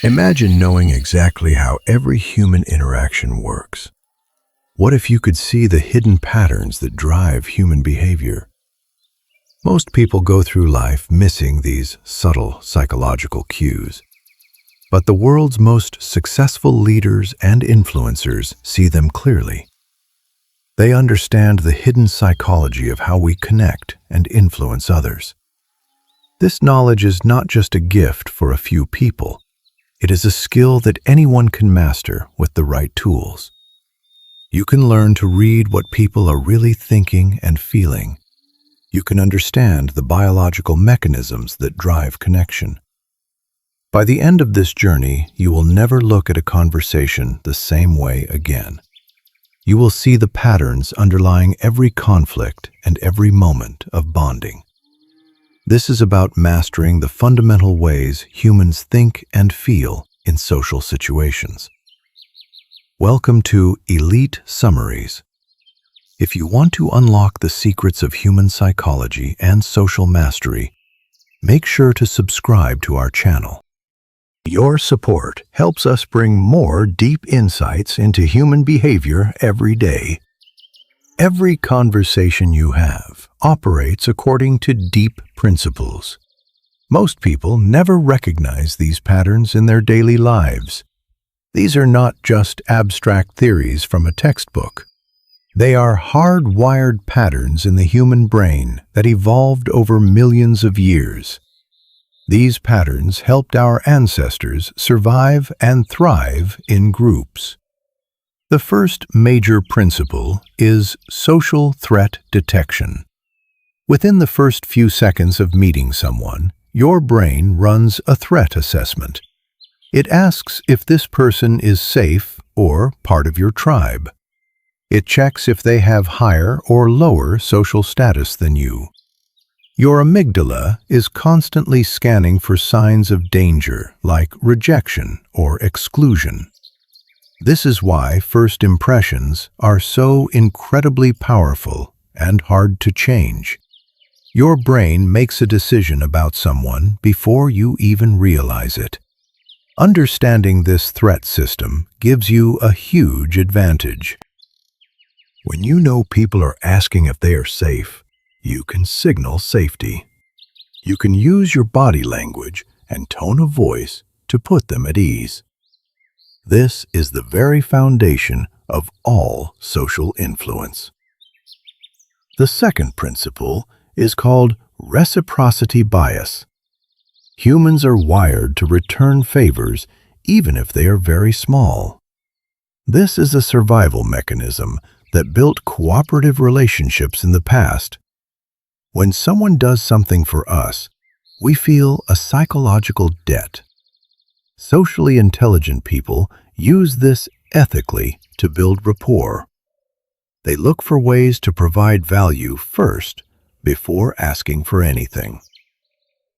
Imagine knowing exactly how every human interaction works. What if you could see the hidden patterns that drive human behavior? Most people go through life missing these subtle psychological cues. But the world's most successful leaders and influencers see them clearly. They understand the hidden psychology of how we connect and influence others. This knowledge is not just a gift for a few people. It is a skill that anyone can master with the right tools. You can learn to read what people are really thinking and feeling. You can understand the biological mechanisms that drive connection. By the end of this journey, you will never look at a conversation the same way again. You will see the patterns underlying every conflict and every moment of bonding. This is about mastering the fundamental ways humans think and feel in social situations. Welcome to Elite Summaries. If you want to unlock the secrets of human psychology and social mastery, make sure to subscribe to our channel. Your support helps us bring more deep insights into human behavior every day. Every conversation you have operates according to deep principles. Most people never recognize these patterns in their daily lives. These are not just abstract theories from a textbook. They are hardwired patterns in the human brain that evolved over millions of years. These patterns helped our ancestors survive and thrive in groups. The first major principle is social threat detection. Within the first few seconds of meeting someone, your brain runs a threat assessment. It asks if this person is safe or part of your tribe. It checks if they have higher or lower social status than you. Your amygdala is constantly scanning for signs of danger like rejection or exclusion. This is why first impressions are so incredibly powerful and hard to change. Your brain makes a decision about someone before you even realize it. Understanding this threat system gives you a huge advantage. When you know people are asking if they are safe, you can signal safety. You can use your body language and tone of voice to put them at ease. This is the very foundation of all social influence. The second principle is called reciprocity bias. Humans are wired to return favors even if they are very small. This is a survival mechanism that built cooperative relationships in the past. When someone does something for us, we feel a psychological debt. Socially intelligent people use this ethically to build rapport. They look for ways to provide value first before asking for anything.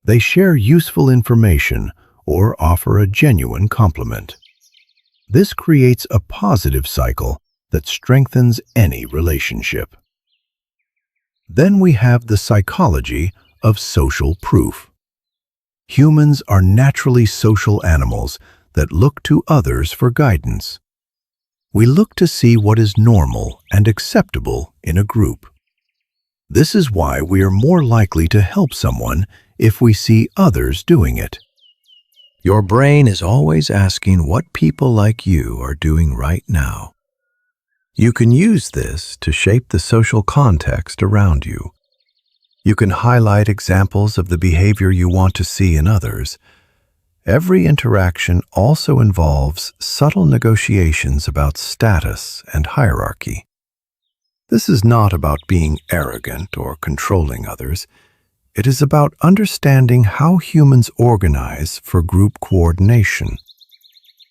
They share useful information or offer a genuine compliment. This creates a positive cycle that strengthens any relationship. Then we have the psychology of social proof. Humans are naturally social animals that look to others for guidance. We look to see what is normal and acceptable in a group. This is why we are more likely to help someone if we see others doing it. Your brain is always asking what people like you are doing right now. You can use this to shape the social context around you. You can highlight examples of the behavior you want to see in others. Every interaction also involves subtle negotiations about status and hierarchy. This is not about being arrogant or controlling others. It is about understanding how humans organize for group coordination.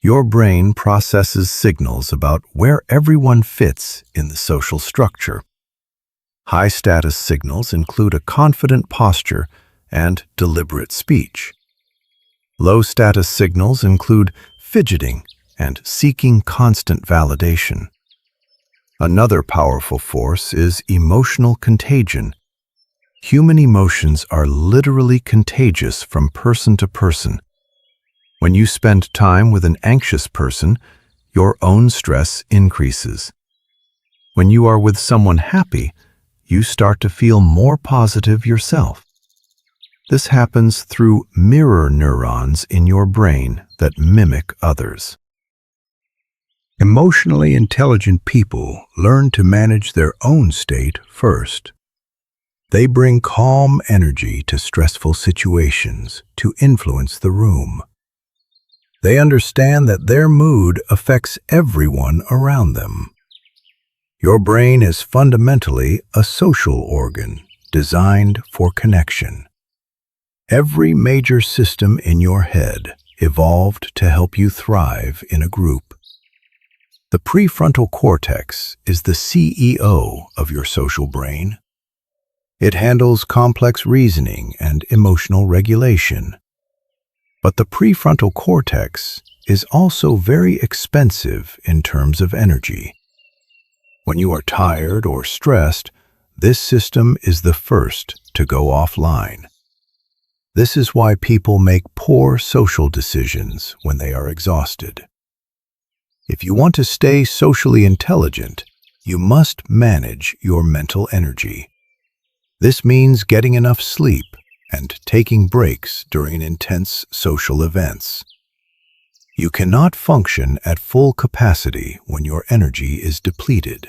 Your brain processes signals about where everyone fits in the social structure. High-status signals include a confident posture and deliberate speech. Low-status signals include fidgeting and seeking constant validation. Another powerful force is emotional contagion. Human emotions are literally contagious from person to person. When you spend time with an anxious person, your own stress increases. When you are with someone happy, you start to feel more positive yourself. This happens through mirror neurons in your brain that mimic others. Emotionally intelligent people learn to manage their own state first. They bring calm energy to stressful situations to influence the room. They understand that their mood affects everyone around them. Your brain is fundamentally a social organ designed for connection. Every major system in your head evolved to help you thrive in a group. The prefrontal cortex is the CEO of your social brain. It handles complex reasoning and emotional regulation. But the prefrontal cortex is also very expensive in terms of energy. When you are tired or stressed, this system is the first to go offline. This is why people make poor social decisions when they are exhausted. If you want to stay socially intelligent, you must manage your mental energy. This means getting enough sleep and taking breaks during intense social events. You cannot function at full capacity when your energy is depleted.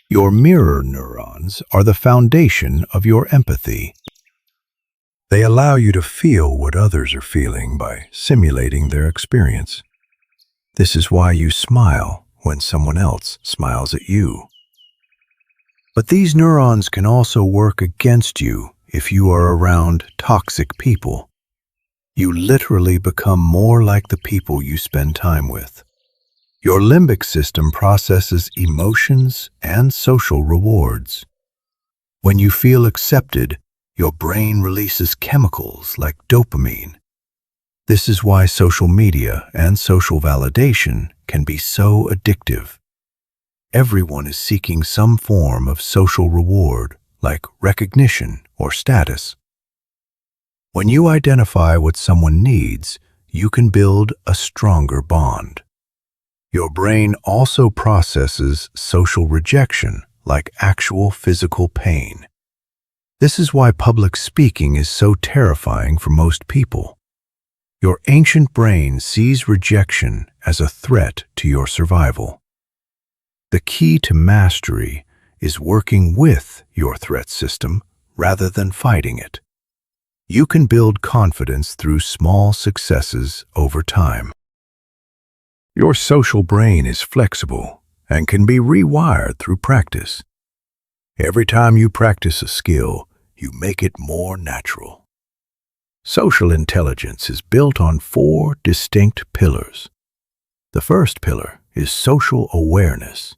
Your mirror neurons are the foundation of your empathy. They allow you to feel what others are feeling by simulating their experience. This is why you smile when someone else smiles at you. But these neurons can also work against you if you are around toxic people. You literally become more like the people you spend time with. Your limbic system processes emotions and social rewards. When you feel accepted, your brain releases chemicals like dopamine. This is why social media and social validation can be so addictive. Everyone is seeking some form of social reward, like recognition or status. When you identify what someone needs, you can build a stronger bond. Your brain also processes social rejection, like actual physical pain. This is why public speaking is so terrifying for most people. Your ancient brain sees rejection as a threat to your survival. The key to mastery is working with your threat system rather than fighting it. You can build confidence through small successes over time. Your social brain is flexible and can be rewired through practice. Every time you practice a skill, you make it more natural. Social intelligence is built on 4 distinct pillars. The first pillar is social awareness.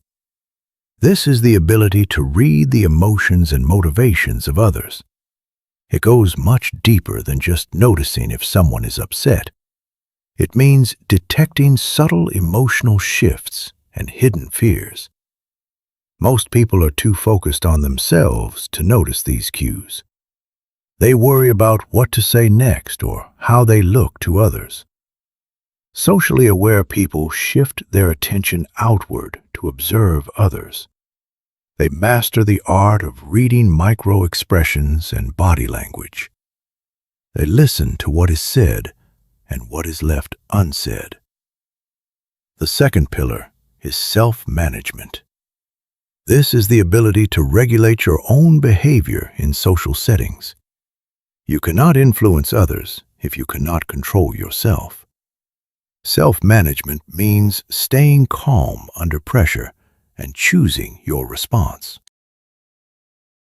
This is the ability to read the emotions and motivations of others. It goes much deeper than just noticing if someone is upset. It means detecting subtle emotional shifts and hidden fears. Most people are too focused on themselves to notice these cues. They worry about what to say next or how they look to others. Socially aware people shift their attention outward to observe others. They master the art of reading micro-expressions and body language. They listen to what is said and what is left unsaid. The second pillar is self-management. This is the ability to regulate your own behavior in social settings. You cannot influence others if you cannot control yourself. Self-management means staying calm under pressure and choosing your response.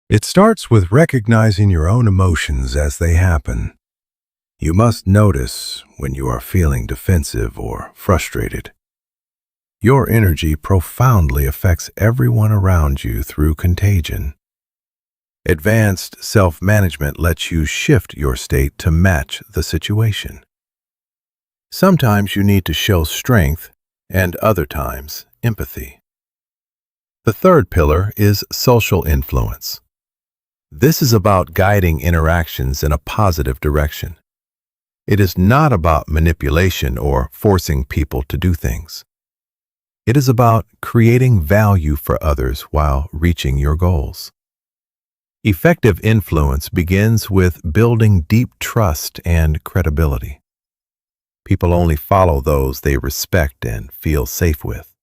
It starts with recognizing your own emotions as they happen. You must notice when you are feeling defensive or frustrated. Your energy profoundly affects everyone around you through contagion. Advanced self-management lets you shift your state to match the situation. Sometimes you need to show strength, and other times, empathy. The third pillar is social influence. This is about guiding interactions in a positive direction. It is not about manipulation or forcing people to do things. It is about creating value for others while reaching your goals. Effective influence begins with building deep trust and credibility. People only follow those they respect and feel safe with.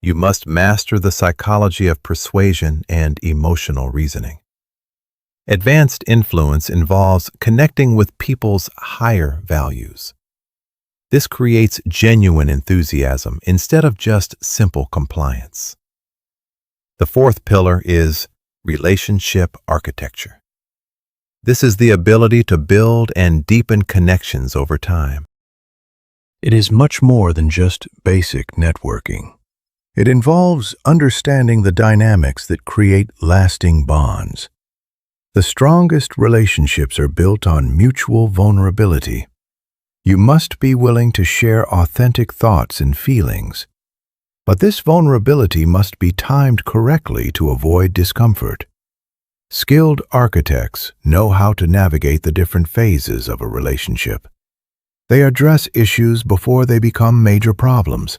You must master the psychology of persuasion and emotional reasoning. Advanced influence involves connecting with people's higher values. This creates genuine enthusiasm instead of just simple compliance. The fourth pillar is relationship architecture. This is the ability to build and deepen connections over time. It is much more than just basic networking. It involves understanding the dynamics that create lasting bonds. The strongest relationships are built on mutual vulnerability. You must be willing to share authentic thoughts and feelings, but this vulnerability must be timed correctly to avoid discomfort. Skilled architects know how to navigate the different phases of a relationship. They address issues before they become major problems.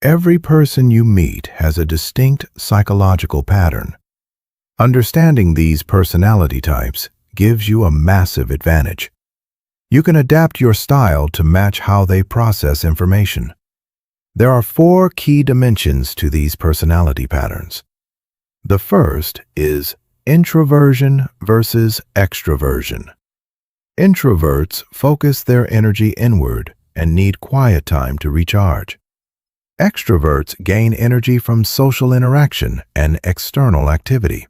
Every person you meet has a distinct psychological pattern. Understanding these personality types gives you a massive advantage. You can adapt your style to match how they process information. There are 4 key dimensions to these personality patterns. The first is introversion versus extroversion. Introverts focus their energy inward and need quiet time to recharge. Extroverts gain energy from social interaction and external activity.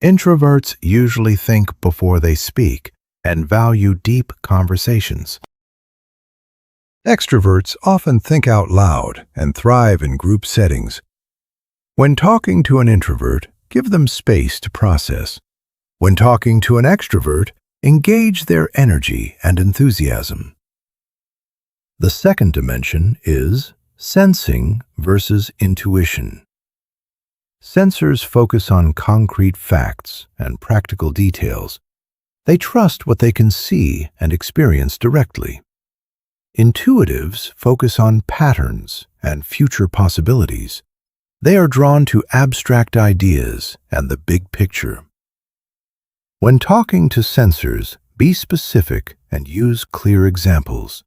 Introverts usually think before they speak and value deep conversations. Extroverts often think out loud and thrive in group settings. When talking to an introvert, give them space to process. When talking to an extrovert, engage their energy and enthusiasm. The second dimension is sensing versus intuition. Sensors focus on concrete facts and practical details. They trust what they can see and experience directly. Intuitives focus on patterns and future possibilities. They are drawn to abstract ideas and the big picture. When talking to sensors, be specific and use clear examples.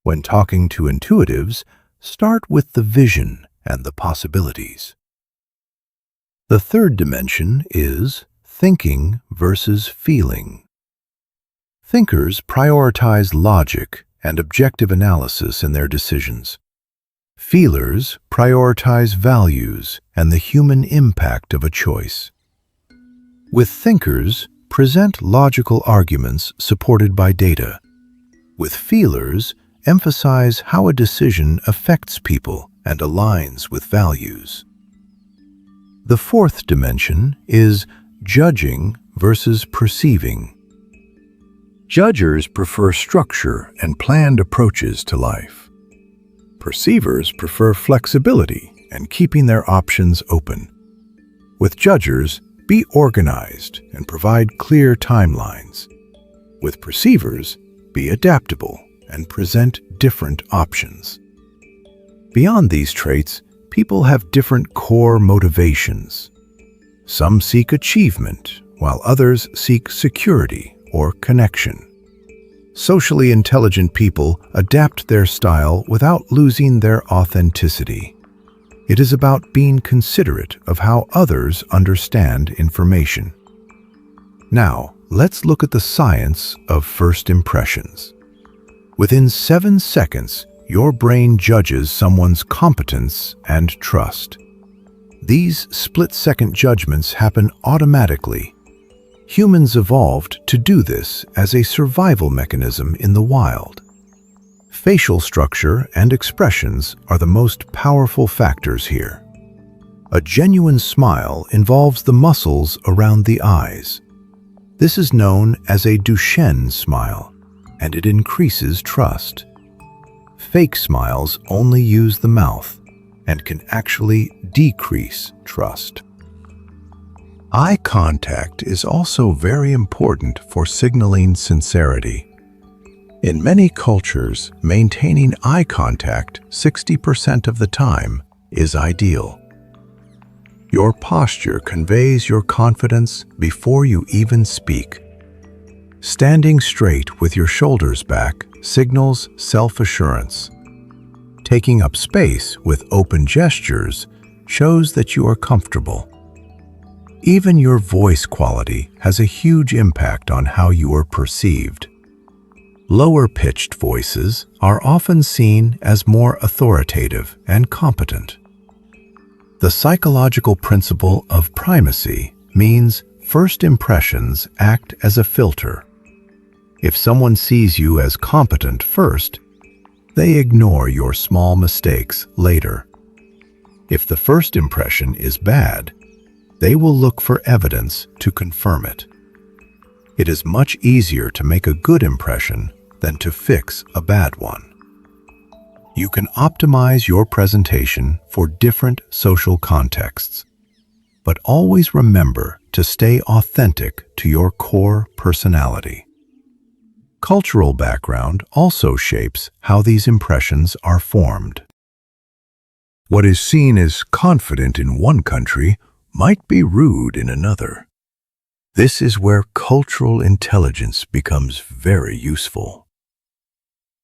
When talking to intuitives, start with the vision and the possibilities. The third dimension is thinking versus feeling. Thinkers prioritize logic and objective analysis in their decisions. Feelers prioritize values and the human impact of a choice. With thinkers, present logical arguments supported by data. With feelers, emphasize how a decision affects people and aligns with values. The fourth dimension is judging versus perceiving. Judgers prefer structure and planned approaches to life. Perceivers prefer flexibility and keeping their options open. With judgers, be organized and provide clear timelines. With perceivers, be adaptable and present different options. Beyond these traits, people have different core motivations. Some seek achievement, while others seek security or connection. Socially intelligent people adapt their style without losing their authenticity. It is about being considerate of how others understand information. Now, let's look at the science of first impressions. Within 7 seconds, your brain judges someone's competence and trust. These split-second judgments happen automatically. Humans evolved to do this as a survival mechanism in the wild. Facial structure and expressions are the most powerful factors here. A genuine smile involves the muscles around the eyes. This is known as a Duchenne smile, and it increases trust. Fake smiles only use the mouth and can actually decrease trust. Eye contact is also very important for signaling sincerity. In many cultures, maintaining eye contact 60% of the time is ideal. Your posture conveys your confidence before you even speak. Standing straight with your shoulders back signals self-assurance. Taking up space with open gestures shows that you are comfortable. Even your voice quality has a huge impact on how you are perceived. Lower-pitched voices are often seen as more authoritative and competent. The psychological principle of primacy means first impressions act as a filter. If someone sees you as competent first, they ignore your small mistakes later. If the first impression is bad, they will look for evidence to confirm it. It is much easier to make a good impression than to fix a bad one. You can optimize your presentation for different social contexts, but always remember to stay authentic to your core personality. Cultural background also shapes how these impressions are formed. What is seen as confident in one country might be rude in another. This is where cultural intelligence becomes very useful.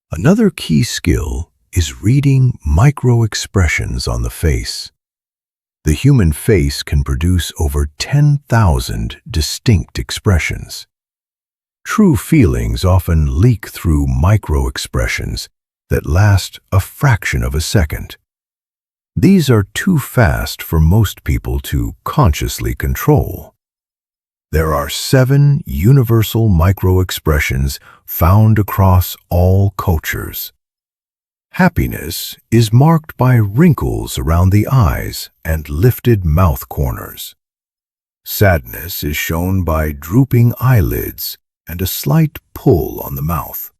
Another key skill is reading micro-expressions on the face. The human face can produce over 10,000 distinct expressions. True feelings often leak through micro-expressions that last a fraction of a second. These are too fast for most people to consciously control. There are 7 universal micro-expressions found across all cultures. Happiness is marked by wrinkles around the eyes and lifted mouth corners. Sadness is shown by drooping eyelids and a slight pull on the mouth.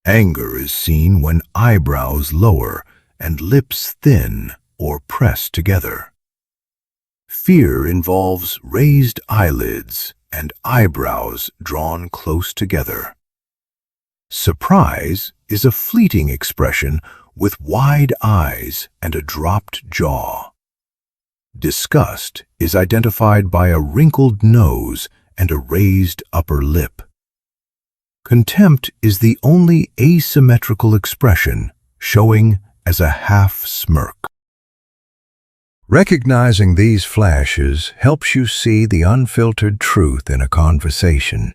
Anger is seen when eyebrows lower and lips thin or pressed together. Fear involves raised eyelids and eyebrows drawn close together. Surprise is a fleeting expression with wide eyes and a dropped jaw. Disgust is identified by a wrinkled nose and a raised upper lip. Contempt is the only asymmetrical expression, showing as a half smirk. Recognizing these flashes helps you see the unfiltered truth in a conversation.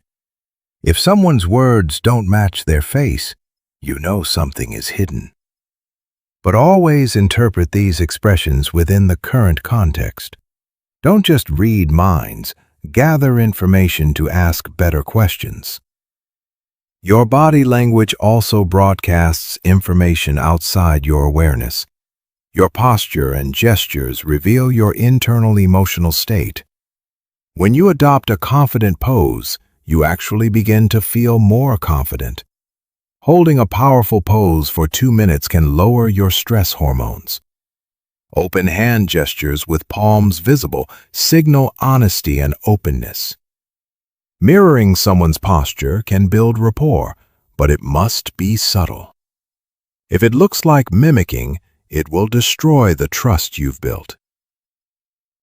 If someone's words don't match their face, you know something is hidden. But always interpret these expressions within the current context. Don't just read minds, gather information to ask better questions. Your body language also broadcasts information outside your awareness. Your posture and gestures reveal your internal emotional state. When you adopt a confident pose, you actually begin to feel more confident. Holding a powerful pose for 2 minutes can lower your stress hormones. Open hand gestures with palms visible signal honesty and openness. Mirroring someone's posture can build rapport, but it must be subtle. If it looks like mimicking, it will destroy the trust you've built.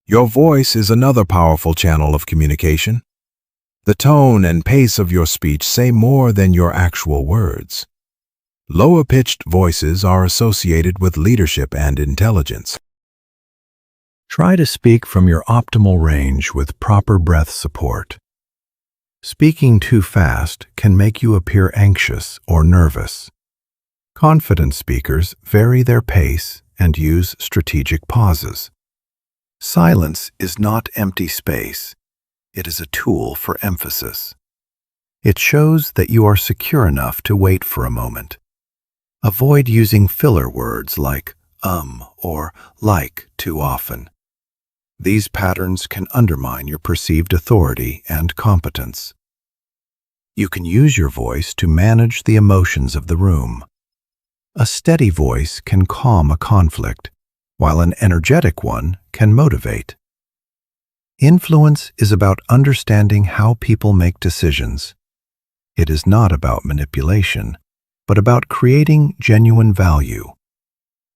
Your voice is another powerful channel of communication. The tone and pace of your speech say more than your actual words. Lower-pitched voices are associated with leadership and intelligence. Try to speak from your optimal range with proper breath support. Speaking too fast can make you appear anxious or nervous. Confident speakers vary their pace and use strategic pauses. Silence is not empty space. It is a tool for emphasis. It shows that you are secure enough to wait for a moment. Avoid using filler words like or like too often. These patterns can undermine your perceived authority and competence. You can use your voice to manage the emotions of the room. A steady voice can calm a conflict, while an energetic one can motivate. Influence is about understanding how people make decisions. it is not about manipulation, but about creating genuine value.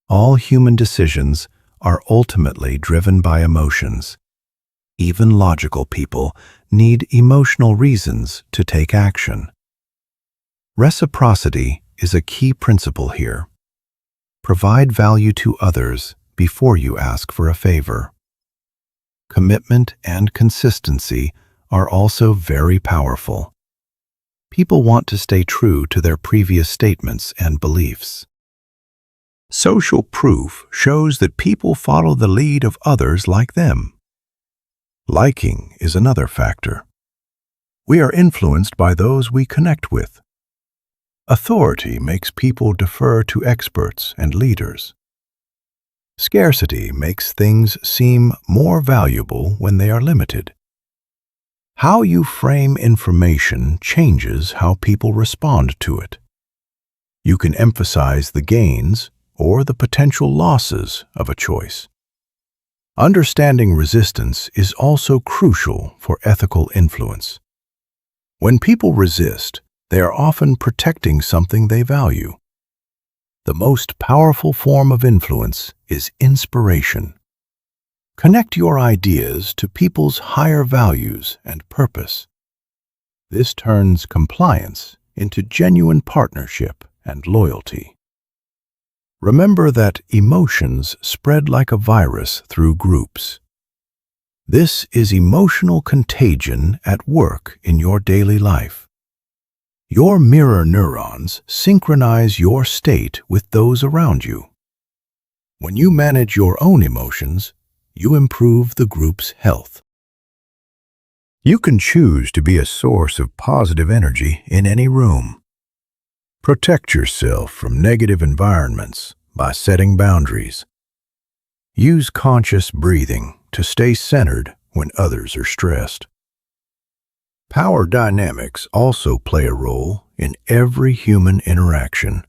All human decisions are ultimately driven by emotions. Even logical people need emotional reasons to take action. Reciprocity is a key principle here. Provide value to others before you ask for a favor. Commitment and consistency are also very powerful. People want to stay true to their previous statements and beliefs. Social proof shows that people follow the lead of others like them. Liking is another factor. We are influenced by those we connect with. Authority makes people defer to experts and leaders. Scarcity makes things seem more valuable when they are limited. How you frame information changes how people respond to it. You can emphasize the gains or the potential losses of a choice. Understanding resistance is also crucial for ethical influence. When people resist, they are often protecting something they value. The most powerful form of influence is inspiration. Connect your ideas to people's higher values and purpose. This turns compliance into genuine partnership and loyalty. Remember that emotions spread like a virus through groups. This is emotional contagion at work in your daily life. Your mirror neurons synchronize your state with those around you. When you manage your own emotions, you improve the group's health. You can choose to be a source of positive energy in any room. Protect yourself from negative environments by setting boundaries. Use conscious breathing to stay centered when others are stressed. Power dynamics also play a role in every human interaction.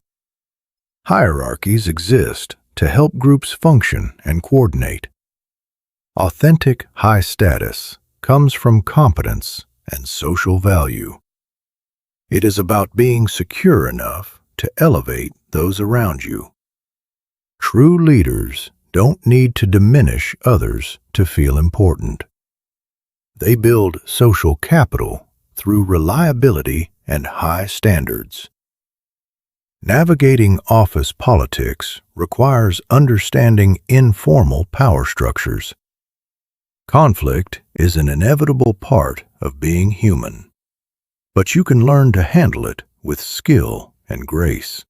Hierarchies exist to help groups function and coordinate. Authentic high status comes from competence and social value. It is about being secure enough to elevate those around you. True leaders don't need to diminish others to feel important. They build social capital through reliability and high standards. Navigating office politics requires understanding informal power structures. Conflict is an inevitable part of being human, but you can learn to handle it with skill and grace.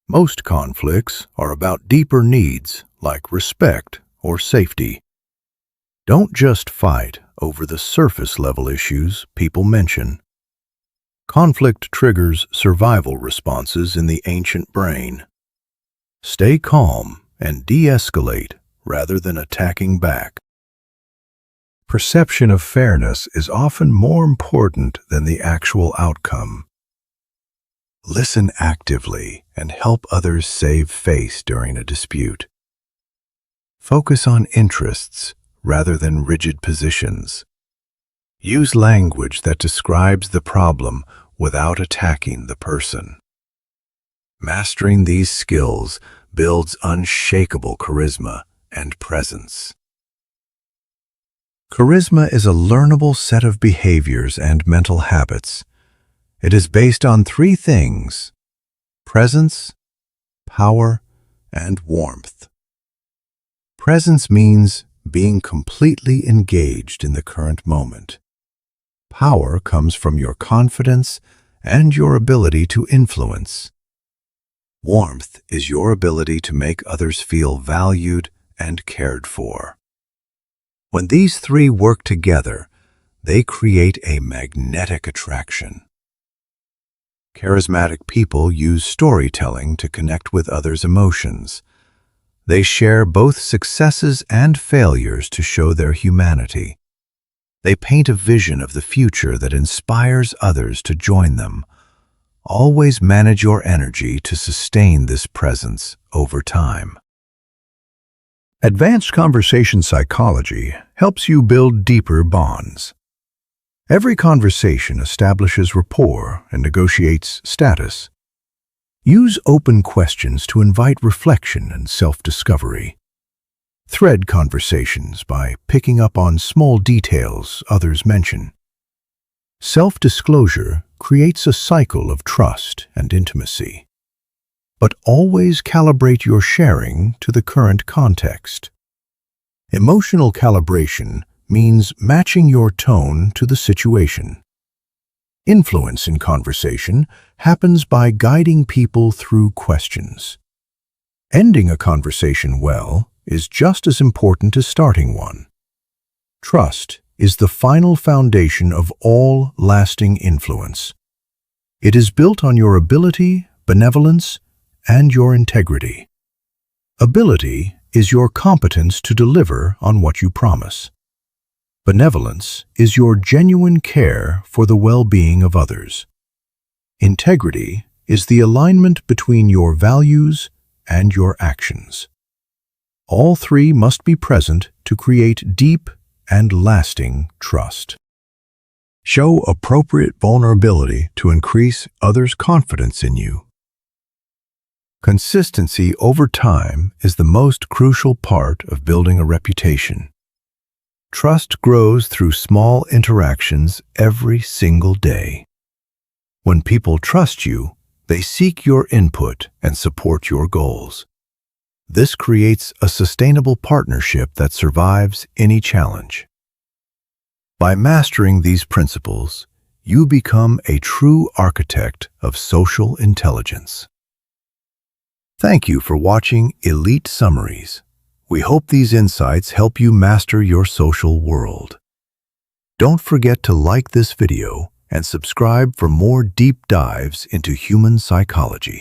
Most conflicts are about deeper needs like respect or safety. Don't just fight over the surface-level issues people mention. Conflict triggers survival responses in the ancient brain. Stay calm and de-escalate rather than attacking back. Perception of fairness is often more important than the actual outcome. Listen actively and help others save face during a dispute. Focus on interests rather than rigid positions. Use language that describes the problem without attacking the person. Mastering these skills builds unshakable charisma and presence. Charisma is a learnable set of behaviors and mental habits. It is based on three things: presence, power, and warmth. Presence means being completely engaged in the current moment. Power comes from your confidence and your ability to influence. Warmth is your ability to make others feel valued and cared for. When these three work together, they create a magnetic attraction. Charismatic people use storytelling to connect with others' emotions. They share both successes and failures to show their humanity. They paint a vision of the future that inspires others to join them. Always manage your energy to sustain this presence over time. Advanced conversation psychology helps you build deeper bonds. Every conversation establishes rapport and negotiates status. Use open questions to invite reflection and self-discovery. Thread conversations by picking up on small details others mention. Self-disclosure creates a cycle of trust and intimacy. But always calibrate your sharing to the current context. Emotional calibration means matching your tone to the situation. Influence in conversation happens by guiding people through questions. Ending a conversation well is just as important as starting one. Trust is the final foundation of all lasting influence. It is built on your ability, benevolence, and your integrity. Ability is your competence to deliver on what you promise. Benevolence is your genuine care for the well-being of others. Integrity is the alignment between your values and your actions. All three must be present to create deep and lasting trust. Show appropriate vulnerability to increase others' confidence in you. Consistency over time is the most crucial part of building a reputation. Trust grows through small interactions every single day. When people trust you, they seek your input and support your goals. This creates a sustainable partnership that survives any challenge. By mastering these principles, you become a true architect of social intelligence. Thank you for watching Elite Summaries. We hope these insights help you master your social world. Don't forget to like this video and subscribe for more deep dives into human psychology.